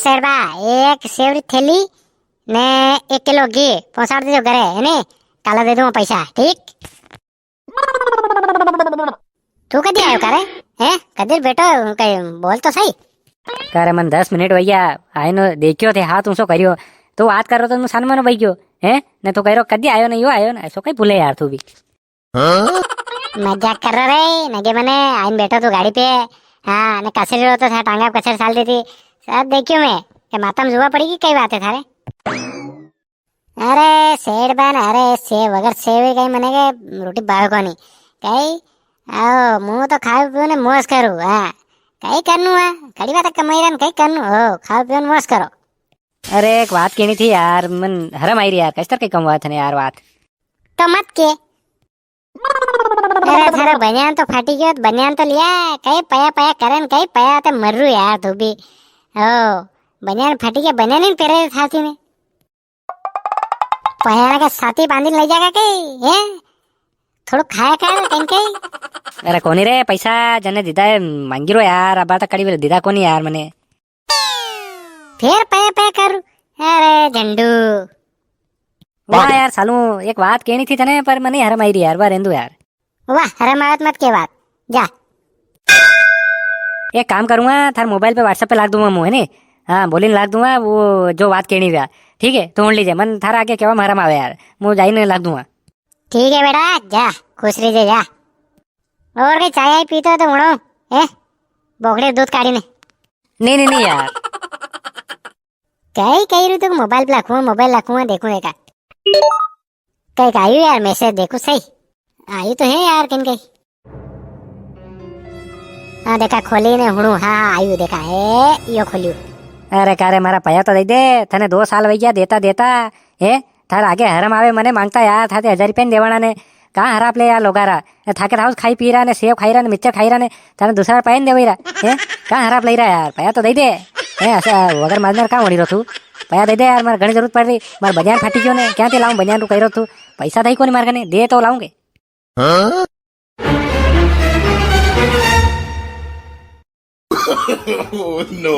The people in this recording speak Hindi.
શેરબા એક સેવડી થેલી ને 1 કિલો ઘી પહોંચાડી દેજો ઘરે એને કાલે દે દઉં પૈસા ठीक तू कदी आयो करे हैं कदीर बेटो कई बोल तो सही करे मन 10 मिनिट वैया आयनो देख्यो थे हाथ ऊंचो कर्यो तो बात करो तो नु सानमानो वई गयो हैं ने तो कहिरो कदी आयो ने यो आयो ने ऐसो कई भूले यार तू भी मजाक कर रहा रे नगे मने आइन बैठो तू गाड़ी पे हाँ ने कचरी रो तो था टांगा कचरी साल दी थी सब देखियो मैं के माता में जुआ पड़ेगी कई बात है थारे अरे सेठ बन अरे सेव अगर सेव कहीं मने के रोटी बाहर को नहीं कहीं आओ मुंह तो खाओ पियो ने मौज करूँ हाँ कहीं करनू है कड़ी बात कमाई रहा कहीं करनू हो खाओ पियो मौज करो। अरे एक बात कहनी थी यार मन हरम आई रही यार कैसे के कम बात है यार बात तो मत के अरे थारा बनियान तो फाटी गयो बनियान तो लिया कहीं पया पया करन कहीं पया तो मर्रू यार तू भी ओ बनियान फाटी गया बनियान नहीं पेरे साथी ने पया के साथी बांधी ले जाएगा कहीं हैं थोड़ा खाया कर कहीं कहीं अरे कोनी रे पैसा जने दीदा मांगी रो यार अब तक कड़ी बेले दीदा कोनी यार मने फिर पया पया कर अरे झंडू वाह यार सालू एक बात कहनी थी तने पर मने हरम आई रही यार बार रेंदू यार वाह हरम आवत मत के बात जा एक काम करूंगा थार मोबाइल पे व्हाट्सएप पे लाग दूंगा मुंह है ने हाँ बोलिन लाग दूंगा वो जो बात कहनी हुआ ठीक है तो लीजिए मन थारा आगे केवा हरम आवे यार मुंह जाई लाग दूंगा ठीक है बेटा जा खुश रहिए जा और कहीं चाय पीते हो तो उड़ो ए बोकड़े दूध काढ़ी ने नहीं यार कही रही तू मोबाइल पे रखूंगा देखूं देखा कहीं आयु यार मैसेज देखो सही आयु तो है यार किन कहीं हाँ देखा खोली ने हुणू हाँ आयु देखा है यो खोलियो अरे कारे मारा पया तो दे दे थने 2 साल वही गया देता है थार आगे हरम आवे मने मांगता यार थाते 1000 रुपया देवाना ने कहाँ हराप ले यार लोगारा थाके हाउस खाई पी रहा ने सेव खाई रहा ने मिक्सचर खाई रहा ने थाने दूसरा पैन दे रहा है कहाँ हराप ले रहा यार पया तो दे दे वगर मारने कहाँ वड़ी रो तू पया दे दे यार मारे घनी जरूरत पड़ रही मार बनियान फाटी गयो ने क्या लाऊं बनियान कही रो तू पैसा थई कोनी मार कने दे तो लाऊंगे Oh, no.